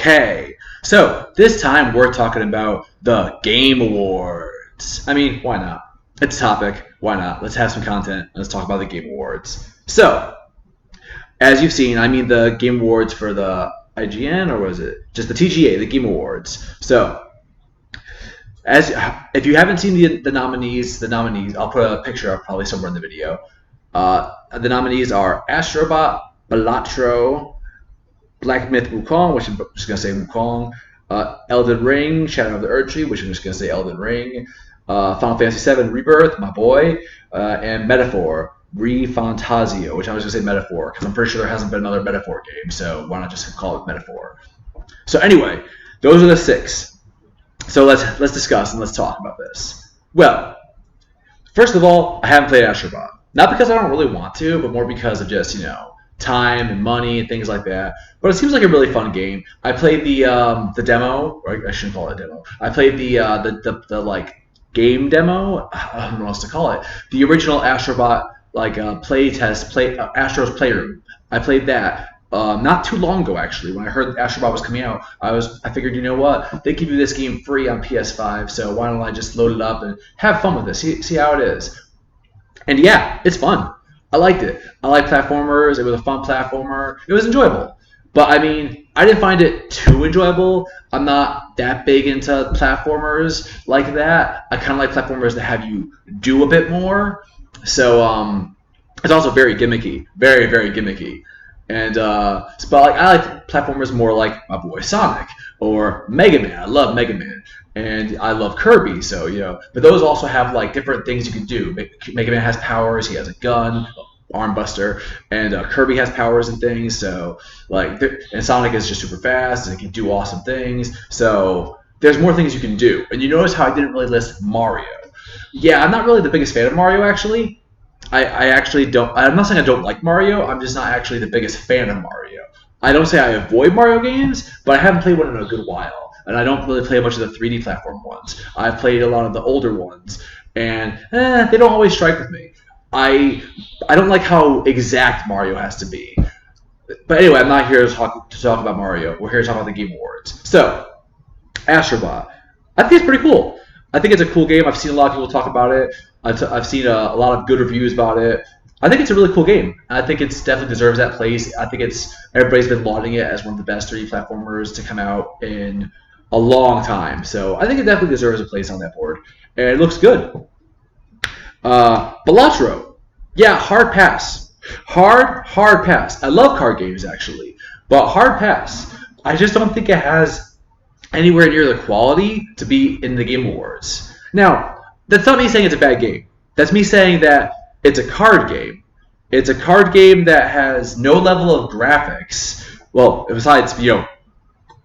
Okay, so this time we're talking about the Game Awards. I mean, why not? It's a topic. Why not? Let's have some content. Let's talk about the Game Awards. So, as you've seen, I mean the Game Awards for the IGN, or was it just the TGA, the Game Awards? So, as if you haven't seen the nominees, I'll put a picture up probably somewhere in the video. The nominees are Astrobot, Balatro, Black Myth Wukong, which I'm just going to say Wukong, Elden Ring, Shadow of the Erdtree, which I'm just going to say Elden Ring, Final Fantasy VII Rebirth, my boy, and Metaphor, Refantasio, which I was going to say Metaphor, because I'm pretty sure there hasn't been another Metaphor game, so why not just call it Metaphor? So anyway, those are the 6. So let's discuss and let's talk about this. Well, first of all, I haven't played Astrobot. Not because I don't really want to, but more because of just, time and money and things like that. But it seems like a really fun game. I played the demo, or I shouldn't call it a demo. I played the like game demo. I don't know what else to call it. The original Astrobot Astro's Playroom. I played that not too long ago actually. When I heard Astrobot was coming out, I figured, you know what? They give you this game free on PS5, so why don't I just load it up and have fun with this? See how it is. And yeah, it's fun. I liked it. I like platformers. It was a fun platformer. It was enjoyable. But I mean, I didn't find it too enjoyable. I'm not that big into platformers like that. I kind of like platformers that have you do a bit more. So it's also very gimmicky, very very gimmicky. And but I like platformers more like my boy Sonic or Mega Man. I love Mega Man. And I love Kirby, so but those also have like different things you can do. Mega Man has powers; he has a gun, arm buster, and Kirby has powers and things. So and Sonic is just super fast and he can do awesome things. So there's more things you can do. And you notice how I didn't really list Mario. Yeah, I'm not really the biggest fan of Mario actually. I actually don't. I'm not saying I don't like Mario. I'm just not actually the biggest fan of Mario. I don't say I avoid Mario games, but I haven't played one in a good while. And I don't really play much of the 3D platform ones. I've played a lot of the older ones, and they don't always strike with me. I don't like how exact Mario has to be. But anyway, I'm not here to talk about Mario. We're here to talk about the Game Awards. So, Astrobot. I think it's pretty cool. I think it's a cool game. I've seen a lot of people talk about it. I've seen a lot of good reviews about it. I think it's a really cool game. I think it definitely deserves that place. I think everybody's been lauding it as one of the best 3D platformers to come out in a long time. So I think it definitely deserves a place on that board. And it looks good. Balatro. Yeah, hard pass. Hard pass. I love card games, actually. But hard pass. I just don't think it has anywhere near the quality to be in the Game Awards. Now, that's not me saying it's a bad game. That's me saying that it's a card game. It's a card game that has no level of graphics. Well, besides,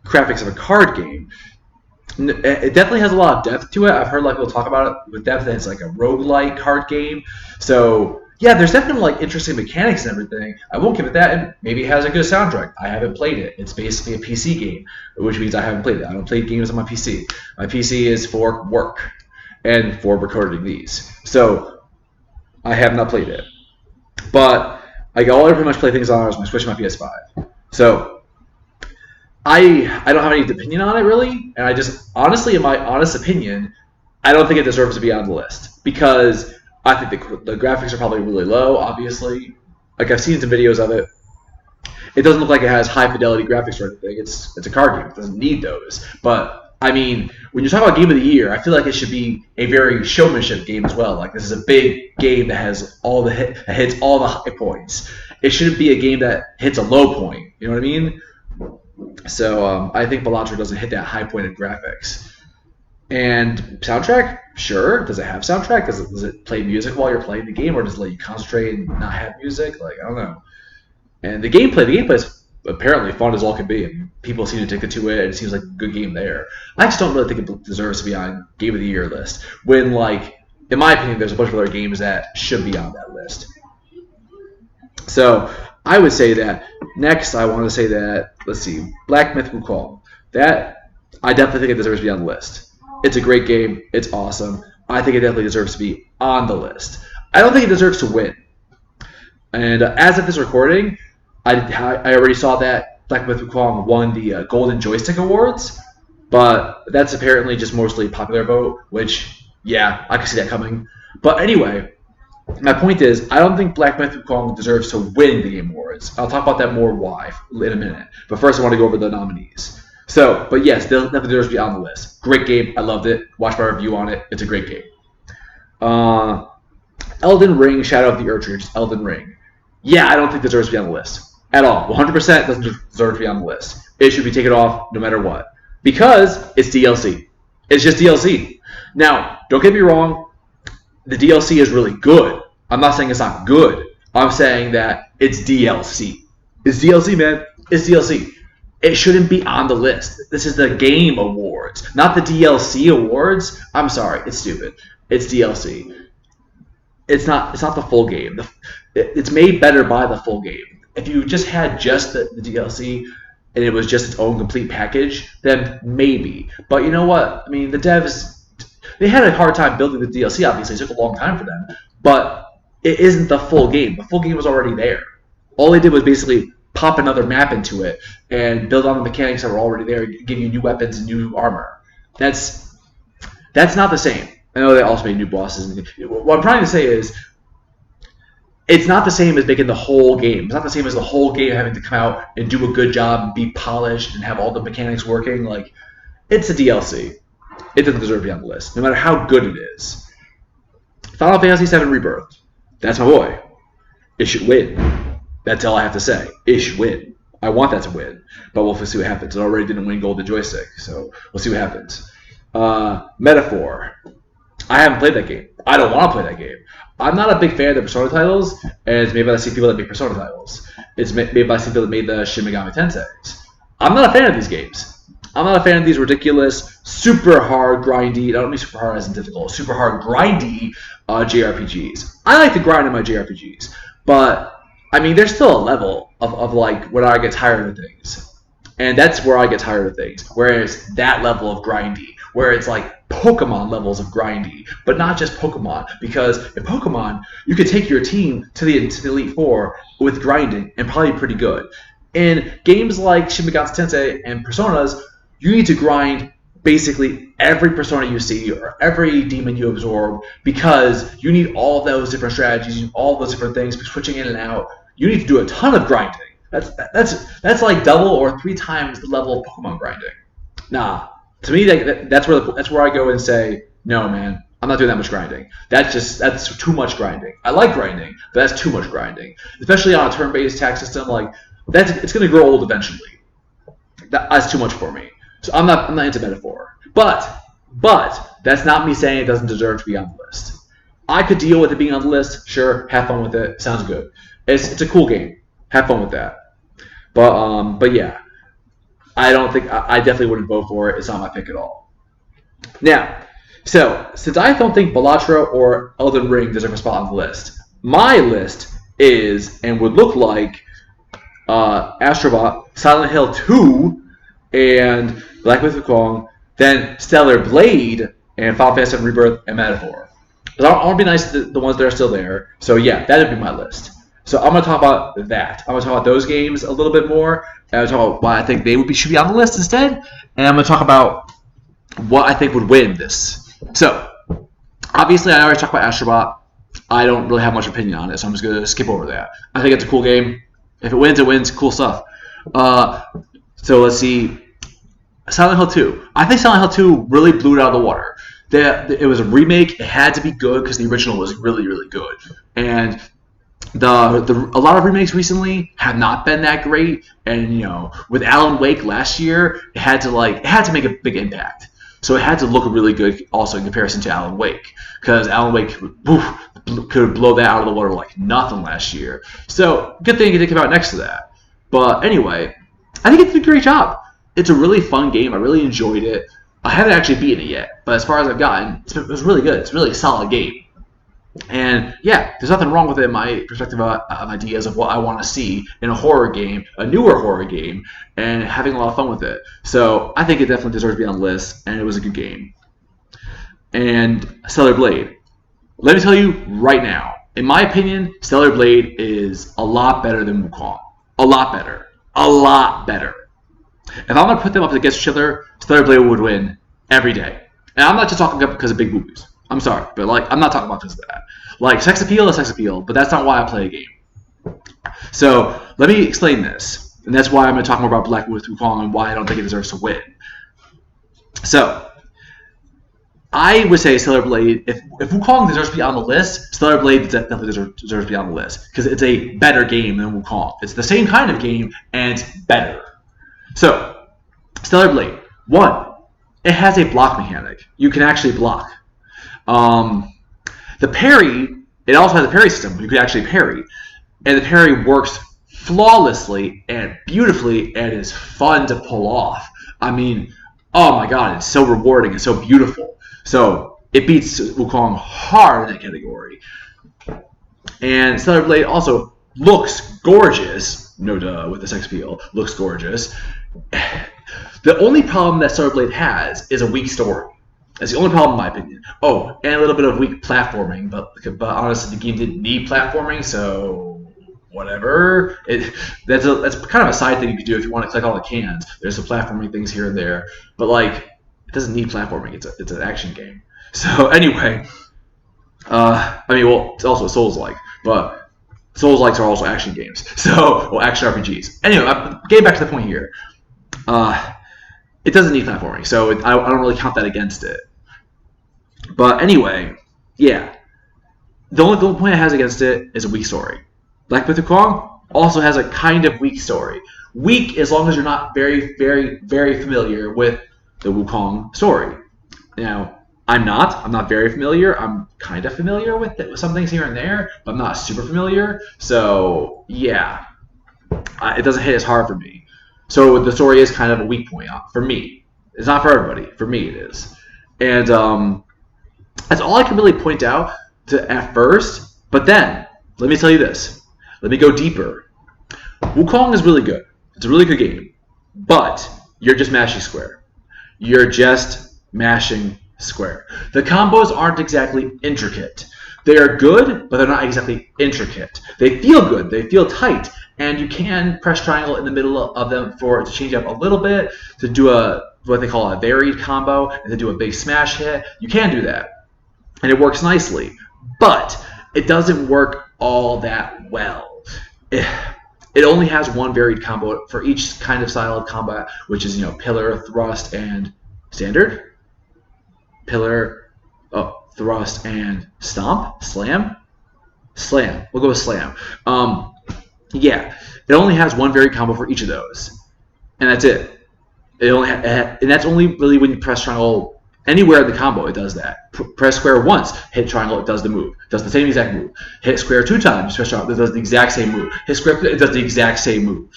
graphics of a card game. It definitely has a lot of depth to it. I've heard people talk about it with depth, that it's like a roguelike card game. So yeah, there's definitely interesting mechanics and everything. I won't give it that, and maybe it has a good soundtrack. I haven't played it. It's basically a PC game, which means I haven't played it. I don't play games on my PC. My PC is for work and for recording these. So I have not played it. But all I pretty much play things on is my Switch and my PS5. So I don't have any opinion on it really, and I just honestly, in my honest opinion, I don't think it deserves to be on the list because I think the graphics are probably really low. Obviously, I've seen some videos of it. It doesn't look like it has high fidelity graphics or anything. It's a card game. It doesn't need those. But I mean, when you talk about Game of the Year, I feel like it should be a very showmanship game as well. This is a big game that has that hits all the high points. It shouldn't be a game that hits a low point. You know what I mean? So I think Balatro doesn't hit that high point in graphics. And soundtrack, sure. Does it have soundtrack? Does it play music while you're playing the game, or does it let you concentrate and not have music? I don't know. And the gameplay is apparently fun as all can be. I mean, people seem addicted to it, and it seems like a good game there. I just don't really think it deserves to be on Game of the Year list. When, in my opinion, there's a bunch of other games that should be on that list. So I would say that next. I want to say that Black Myth Wukong. That I definitely think it deserves to be on the list. It's a great game. It's awesome. I think it definitely deserves to be on the list. I don't think it deserves to win. And as of this recording, I already saw that Black Myth Wukong won the Golden Joystick Awards, but that's apparently just mostly popular vote, which, yeah, I can see that coming. But anyway, my point is, I don't think Black Myth Wukong deserves to win the Game Awards. I'll talk about that more why in a minute. But first, I want to go over the nominees. So, but yes, they'll definitely deserve to be on the list. Great game. I loved it. Watch my review on it. It's a great game. Elden Ring, Shadow of the Erdtree, just Elden Ring. Yeah, I don't think deserves to be on the list at all. 100% doesn't deserve to be on the list. It should be taken off no matter what because it's DLC. It's just DLC. Now, don't get me wrong. The DLC is really good. I'm not saying it's not good. I'm saying that it's DLC. It's DLC, man. It's DLC. It shouldn't be on the list. This is the Game Awards, not the DLC Awards. I'm sorry. It's stupid. It's DLC. It's not the full game. It's made better by the full game. If you just had just the DLC and it was just its own complete package, then maybe. But you know what? I mean, the devs, they had a hard time building the DLC, obviously. It took a long time for them. But it isn't the full game. The full game was already there. All they did was basically pop another map into it and build on the mechanics that were already there, give you new weapons and new armor. That's not the same. I know they also made new bosses. What I'm trying to say is, it's not the same as making the whole game. It's not the same as the whole game having to come out and do a good job and be polished and have all the mechanics working. Like, it's a DLC. It doesn't deserve to be on the list, no matter how good it is. Final Fantasy VII Rebirth. That's my boy. It should win. That's all I have to say. It should win. I want that to win, but we'll see what happens. It already didn't win Golden Joystick, so we'll see what happens. Metaphor. I haven't played that game. I don't want to play that game. I'm not a big fan of the Persona titles, and it's made by the same people that make Persona titles. It's made by the same people that made the Shin Megami Tenseis. I'm not a fan of these games. I'm not a fan of these ridiculous, super hard, grindy, I don't mean super hard as in difficult, super hard, grindy JRPGs. I like to grind in my JRPGs, but, I mean, there's still a level of like, when I get tired of things. And that's where I get tired of things, where it's that level of grindy, where it's like Pokemon levels of grindy, but not just Pokemon, because in Pokemon, you could take your team to the Elite Four with grinding and probably be pretty good. In games like Shin Megami Tensei and Personas, you need to grind basically every persona you see or every demon you absorb because you need all those different strategies, you need all those different things, switching in and out. You need to do a ton of grinding. That's like double or 3 times the level of Pokemon grinding. Nah, to me that's where I go and say no, man. I'm not doing that much grinding. That's too much grinding. I like grinding, but that's too much grinding, especially on a turn-based attack system. Like it's going to grow old eventually. That's too much for me. So I'm not into Metaphor. But that's not me saying it doesn't deserve to be on the list. I could deal with it being on the list. Sure, have fun with it. Sounds good. It's a cool game. Have fun with that. But yeah, I don't think I definitely wouldn't vote for it. It's not my pick at all. Now, so since I don't think Balatro or Elden Ring deserve a spot on the list, my list is and would look like Astrobot, Silent Hill 2, and Black Myth Wukong, then Stellar Blade, and Final Fantasy VII Rebirth, and Metaphor. I want to be nice to the ones that are still there. So yeah, that would be my list. So I'm going to talk about that. I'm going to talk about those games a little bit more. And I'm going to talk about why I think they should be on the list instead. And I'm going to talk about what I think would win this. So, obviously, I already talked about Astrobot. I don't really have much opinion on it, so I'm just going to skip over that. I think it's a cool game. If it wins, it wins. Cool stuff. So let's see. Silent Hill 2. I think Silent Hill 2 really blew it out of the water. It was a remake. It had to be good because the original was really, really good. And a lot of remakes recently have not been that great. And with Alan Wake last year, it had to make a big impact. So it had to look really good also in comparison to Alan Wake. Because Alan Wake could blow that out of the water like nothing last year. So good thing it didn't come out next to that. But anyway, I think it did a great job. It's a really fun game. I really enjoyed it. I haven't actually beaten it yet. But as far as I've gotten, it was really good. It's a really solid game. And yeah, there's nothing wrong with it in my perspective of ideas of what I want to see in a horror game, a newer horror game, and having a lot of fun with it. So I think it definitely deserves to be on the list, and it was a good game. And Stellar Blade. Let me tell you right now, in my opinion, Stellar Blade is a lot better than Wukong. A lot better. a lot better. If I'm gonna put them up against each other, Stellar Blade would win every day. And I'm not just talking about because of big movies. I'm sorry, but like I'm not talking about because of that. Like sex appeal is sex appeal, but that's not why I play a game. So let me explain this, and that's why I'm going to talk more about Black with Wukong and why I don't think it deserves to win. So I would say Stellar Blade. If Wukong deserves to be on the list, Stellar Blade definitely deserves to be on the list because it's a better game than Wukong. It's the same kind of game and it's better. So Stellar Blade, one, it has a block mechanic. You can actually block. The parry, it also has a parry system. You can actually parry. And the parry works flawlessly and beautifully and is fun to pull off. I mean, oh my god, it's so rewarding and so beautiful. So it beats Wukong hard in that category. And Stellar Blade also looks gorgeous. No duh, with the sex appeal. Looks gorgeous. The only problem that Stellar Blade has is a weak story. That's the only problem, in my opinion. Oh, and a little bit of weak platforming, but honestly, the game didn't need platforming, so whatever. That's kind of a side thing you could do if you want to collect all the cans. There's some platforming things here and there, but like it doesn't need platforming. It's an action game. So anyway, I mean, well, it's also a Souls-like, but Souls-likes are also action games. So, well, action RPGs. Anyway, getting back to the point here. It doesn't need platforming, so I don't really count that against it. But anyway, yeah. The only point it has against it is a weak story. Black Myth Wukong also has a kind of weak story. Weak as long as you're not very, very, very familiar with the Wukong story. Now, I'm not very familiar. I'm kind of familiar with it, with some things here and there, but I'm not super familiar. So, yeah. It doesn't hit as hard for me. So the story is kind of a weak point for me. It's not for everybody. For me, it is. And that's all I can really point out at first. But then, let me tell you this. Let me go deeper. Wukong is really good. It's a really good game. But you're just mashing square. You're just mashing square. The combos aren't exactly intricate. They are good, but they're not exactly intricate. They feel good. They feel tight. And you can press triangle in the middle of them for it to change up a little bit, to do what they call a varied combo, and to do a big smash hit. You can do that. And it works nicely. But it doesn't work all that well. It only has one varied combo for each kind of style of combat, which is, pillar, thrust, and standard. Pillar, thrust, and stomp? Slam? Slam. We'll go with slam. Yeah, it only has one varied combo for each of those, and that's it. And that's only really when you press triangle anywhere in the combo. It does that. Press square once, hit triangle, it does the move. It does the same exact move. Hit square 2 times, press triangle, it does the exact same move. Hit square, it does the exact same move.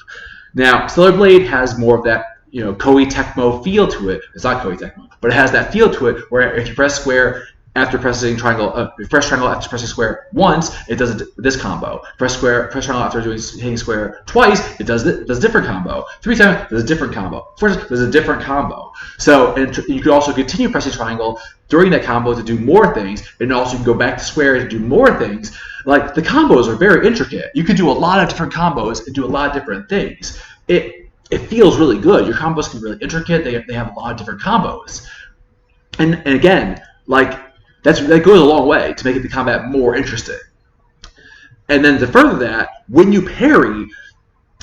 Now, Stellar Blade has more of that, Koei Tecmo feel to it. It's not Koei Tecmo, but it has that feel to it where if you press square after pressing triangle, press triangle after pressing square once, it does this combo. Press triangle after hitting square twice, it does a different combo. 3 times, it does a different combo. 4 times, there's a different combo. So, and you can also continue pressing triangle during that combo to do more things, and also you can go back to square to do more things. Like, the combos are very intricate. You can do a lot of different combos and do a lot of different things. It feels really good. Your combos can be really intricate. They have a lot of different combos. And again, like, that goes a long way to making the combat more interesting. And then to further that, when you parry,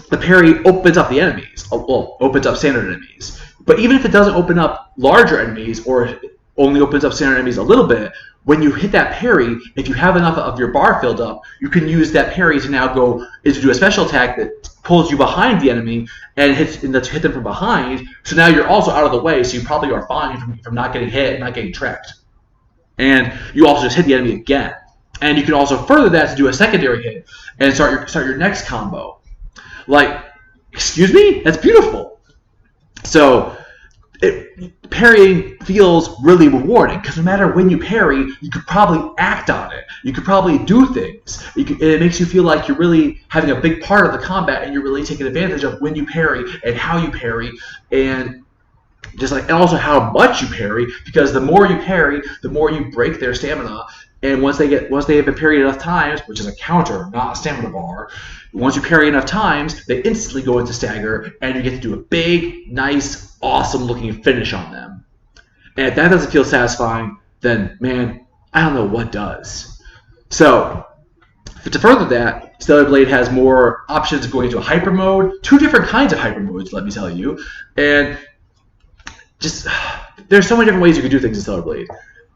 the parry opens up the enemies. Well, opens up standard enemies. But even if it doesn't open up larger enemies or only opens up standard enemies a little bit, when you hit that parry, if you have enough of your bar filled up, you can use that parry to now go to do a special attack that pulls you behind the enemy and hit them from behind. So now you're also out of the way, so you probably are fine from not getting hit and not getting tracked. And you also just hit the enemy again. And you can also further that to do a secondary hit and start your next combo. Like, excuse me? That's beautiful. So, parrying feels really rewarding because no matter when you parry, you could probably act on it. You could probably do things. It makes you feel like you're really having a big part of the combat and you're really taking advantage of when you parry and how you parry and and also how much you parry, because the more you parry, the more you break their stamina, And once they have been parried enough times, which is a counter, not a stamina bar, once you parry enough times, they instantly go into stagger, and you get to do a big, nice, awesome-looking finish on them. And if that doesn't feel satisfying, then, man, I don't know what does. So, to further that, Stellar Blade has more options going into a hyper mode, 2 different kinds of hyper modes, let me tell you. And just, there's so many different ways you can do things in Stellar Blade.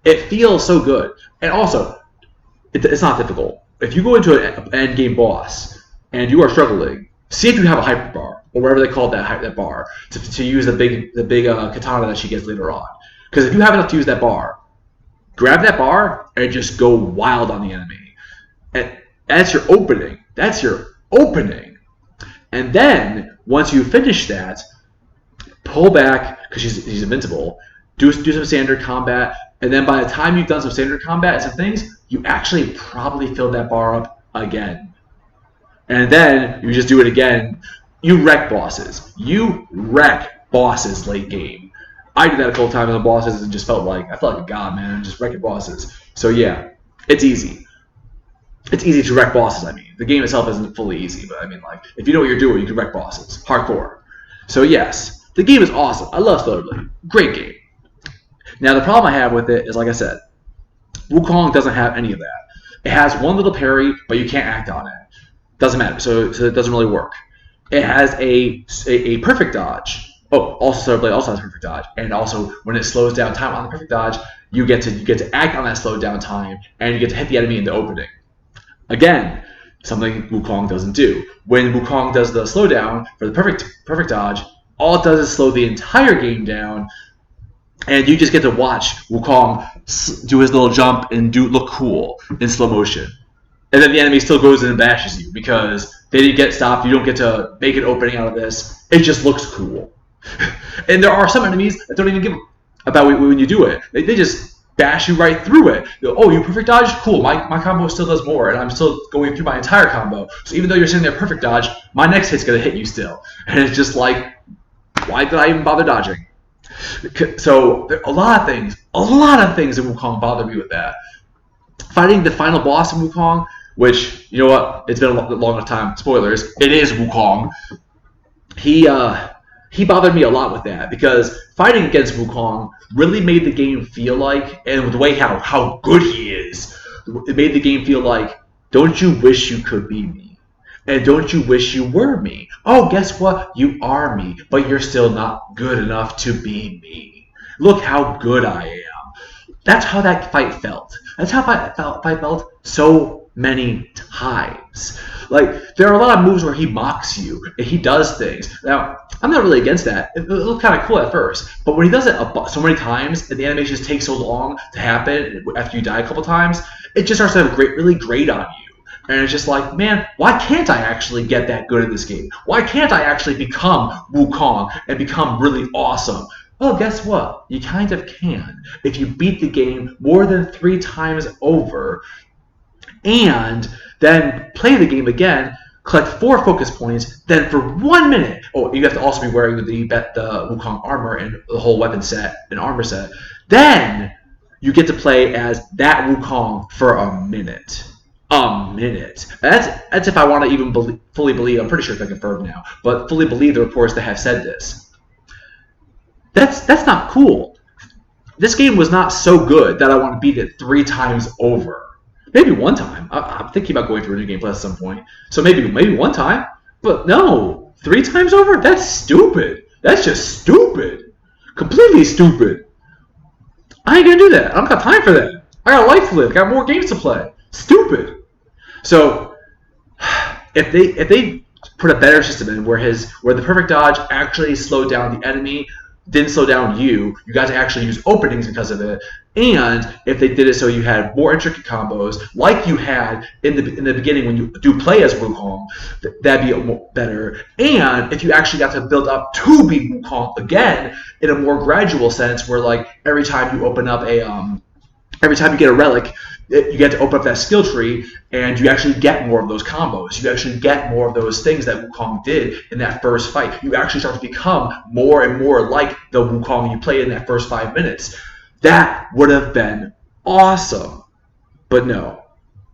It feels so good. And also, it's not difficult. If you go into an end game boss and you are struggling, see if you have a hyper bar, or whatever they call that bar, to use the big katana that she gets later on. Because if you have enough to use that bar, grab that bar and just go wild on the enemy. And that's your opening. That's your opening. And then, once you finish that, pull back, because she's invincible, do some standard combat, and then by the time you've done some standard combat and some things, you actually probably filled that bar up again. And then you just do it again. You wreck bosses. You wreck bosses late game. I did that a couple times on the bosses and just felt like a god, man. I'm just wrecking bosses. So yeah, it's easy. It's easy to wreck bosses, I mean. The game itself isn't fully easy, but I mean, like, if you know what you're doing, you can wreck bosses. Hardcore. So yes, the game is awesome. I love Stellar Blade. Great game. Now, the problem I have with it is, like I said, Wukong doesn't have any of that. It has one little parry, but you can't act on it. Doesn't matter, so it doesn't really work. It has a perfect dodge. Oh, also Stellar Blade also has perfect dodge, and also when it slows down time on the perfect dodge, you get to act on that slowed down time, and you get to hit the enemy in the opening. Again, something Wukong doesn't do. When Wukong does the slowdown for the perfect dodge, all it does is slow the entire game down, and you just get to watch Wukong do his little jump and look cool in slow motion. And then the enemy still goes in and bashes you because they didn't get stopped. You don't get to make an opening out of this. It just looks cool. And there are some enemies that don't even give about when you do it. They just bash you right through it. Oh, you perfect dodge? Cool. My combo still does more, and I'm still going through my entire combo. So even though you're sitting there perfect dodge, my next hit's going to hit you still. And it's just like, why did I even bother dodging? So a lot of things in Wukong bother me with that. Fighting the final boss in Wukong, which, you know what, it's been a long enough time. Spoilers, it is Wukong. He bothered me a lot with that because fighting against Wukong really made the game feel like, and with the way how good he is, it made the game feel like, don't you wish you could be me? And don't you wish you were me? Oh, guess what? You are me, but you're still not good enough to be me. Look how good I am. That's how that fight felt. That's how fight felt so many times. Like, there are a lot of moves where he mocks you and he does things. Now, I'm not really against that. It looked kind of cool at first, but when he does it so many times and the animation just takes so long to happen after you die a couple times, it just starts to have really grate on you. And it's just like, man, why can't I actually get that good at this game? Why can't I actually become Wukong and become really awesome? Well, guess what? You kind of can. If you beat the game more than 3 times over and then play the game again, collect 4 focus points, then for 1 minute, oh, you have to also be wearing the Wukong armor and the whole weapon set and armor set, then you get to play as that Wukong for a minute. A minute. That's if I want to even fully believe, I'm pretty sure it's been confirmed now, but fully believe the reports that have said this. That's not cool. This game was not so good that I want to beat it 3 times over. Maybe 1 time. I'm thinking about going through a new game plus at some point. So maybe 1 time. But no, 3 times over? That's stupid. That's just stupid. Completely stupid. I ain't gonna do that. I don't got time for that. I got a life to live. I got more games to play. Stupid. So if they put a better system in where the perfect dodge actually slowed down the enemy, didn't slow down you got to actually use openings because of it, and if they did it so you had more intricate combos like you had in the beginning when you do play as Wukong, that'd be better. And if you actually got to build up to be Wukong again in a more gradual sense, where like every time you open up every time you get a relic, you get to open up that skill tree, and you actually get more of those combos. You actually get more of those things that Wukong did in that first fight. You actually start to become more and more like the Wukong you played in that first 5 minutes. That would have been awesome. But no,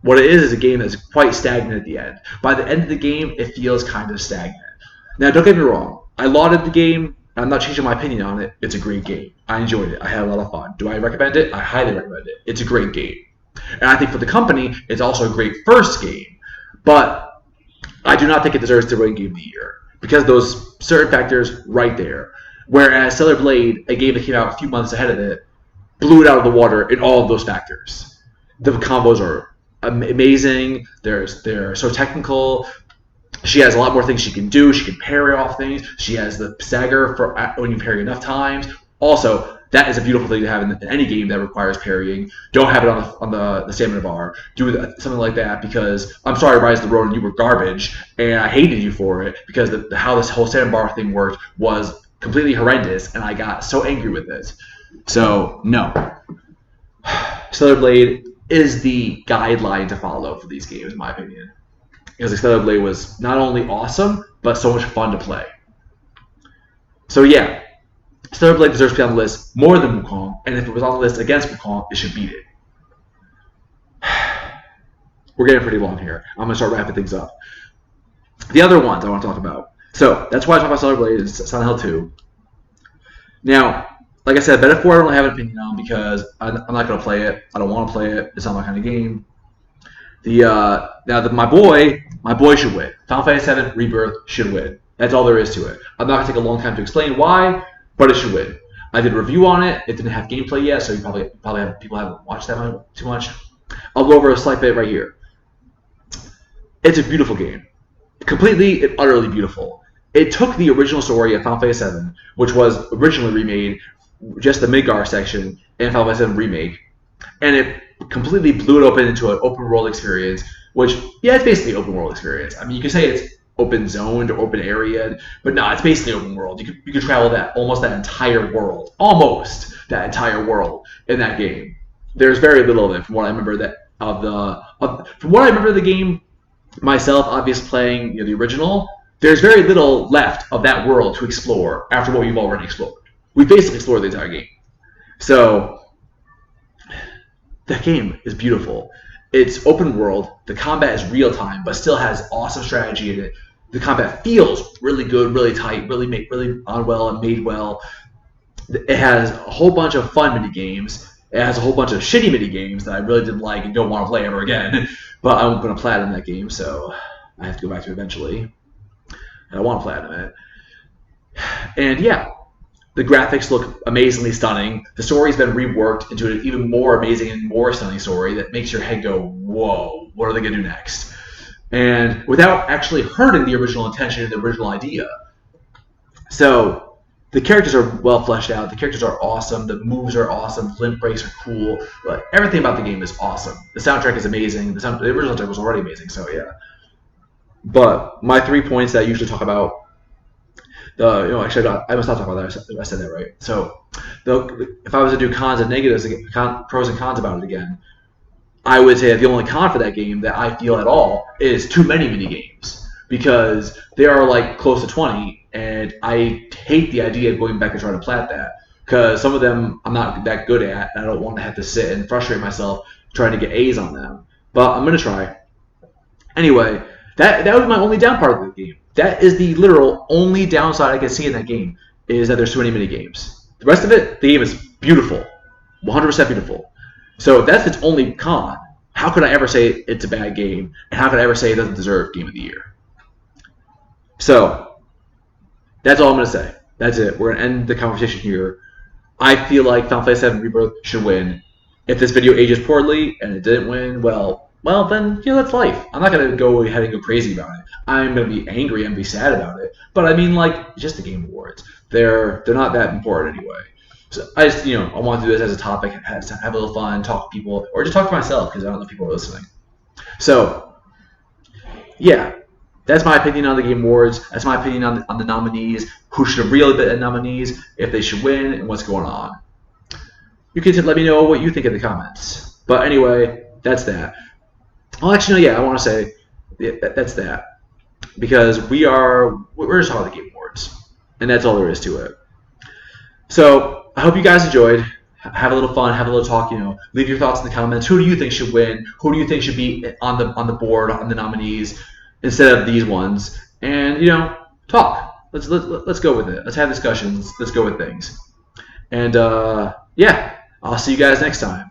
what it is a game that's quite stagnant at the end. By the end of the game, it feels kind of stagnant. Now, don't get me wrong. I lauded the game. I'm not changing my opinion on it. It's a great game. I enjoyed it. I had a lot of fun. Do I recommend it? I highly recommend it. It's a great game. And I think for the company, it's also a great first game. But I do not think it deserves to win Game of the Year because those certain factors right there. Whereas Stellar Blade, a game that came out a few months ahead of it, blew it out of the water in all of those factors. The combos are amazing. They're so technical. She has a lot more things she can do. She can parry off things. She has the stagger for when you parry enough times. Also, that is a beautiful thing to have in any game that requires parrying. Don't have it on the stamina bar. Do something like that because I'm sorry, Rise of the Road, and you were garbage, and I hated you for it because how this whole stamina bar thing worked was completely horrendous, and I got so angry with it. So no, Stellar Blade is the guideline to follow for these games, in my opinion. Because Stellar Blade was not only awesome, but so much fun to play. So yeah, Stellar Blade deserves to be on the list more than Wukong, and if it was on the list against Wukong, it should beat it. We're getting pretty long here. I'm going to start wrapping things up. The other ones I want to talk about. So that's why I talk about Stellar Blade is Silent Hill 2. Now, like I said, Beta 4 I don't really have an opinion on because I'm not going to play it. I don't want to play it. It's not my kind of game. My boy should win. Final Fantasy VII Rebirth should win. That's all there is to it. I'm not going to take a long time to explain why, but it should win. I did a review on it. It didn't have gameplay yet, so you probably have people haven't watched that too much. I'll go over a slight bit right here. It's a beautiful game. Completely and utterly beautiful. It took the original story of Final Fantasy VII, which was originally remade, just the Midgar section, in Final Fantasy VII Remake, and it completely blew it open into an open world experience, which, yeah, it's basically an open world experience. I mean, you could say it's open zoned or open area, but no, it's basically open world. You could travel almost that entire world in that game. There's very little of it from what I remember from what I remember of the game myself, obviously playing the original. There's very little left of that world to explore after what we've already explored. We basically explored the entire game. So that game is beautiful. It's open world. The combat is real time, but still has awesome strategy in it. The combat feels really good, really tight, really on well and made well. It has a whole bunch of fun mini games. It has a whole bunch of shitty mini games that I really didn't like and don't want to play ever again. But I'm going to platinum that game, so I have to go back to it eventually. I want to platinum it. And yeah, the graphics look amazingly stunning. The story's been reworked into an even more amazing and more stunning story that makes your head go, whoa, what are they going to do next? And without actually hurting the original intention and the original idea. So the characters are well fleshed out. The characters are awesome. The moves are awesome. Limp breaks are cool. But everything about the game is awesome. The soundtrack is amazing. The original soundtrack was already amazing, so yeah. But my 3 points that I usually talk about, actually, I must not talk about that. I said that right. So, if I was to do cons and negatives, pros and cons about it again, I would say that the only con for that game that I feel at all is too many mini games because there are like close to 20, and I hate the idea of going back and trying to plat that because some of them I'm not that good at, and I don't want to have to sit and frustrate myself trying to get A's on them. But I'm gonna try. Anyway, that would be my only down part of the game. That is the literal only downside I can see in that game is that there's too many mini games. The rest of it, the game is beautiful, 100% beautiful. So if that's its only con, how could I ever say it's a bad game? And how could I ever say it doesn't deserve Game of the Year? So that's all I'm going to say. That's it. We're going to end the conversation here. I feel like Final Fantasy VII Rebirth should win. If this video ages poorly and it didn't win, well, then that's life. I'm not going to go ahead and go crazy about it. I'm going to be angry and be sad about it. But I mean, just the Game Awards. They're not that important anyway. So I just, I want to do this as a topic, have a little fun, talk to people, or just talk to myself because I don't know if people are listening. So, yeah, that's my opinion on the Game Awards. That's my opinion on the nominees, who should have really been nominees, if they should win, and what's going on. You can let me know what you think in the comments. But anyway, that's that. Well, actually, I want to say that's that. Because we're just talking about the Game Awards. And that's all there is to it. So, I hope you guys enjoyed. have a little fun, have a little talk. Leave your thoughts in the comments. Who do you think should win? Who do you think should be on the board on the nominees instead of these ones? And talk. Let's go with it. Let's have discussions. Let's go with things. And yeah, I'll see you guys next time.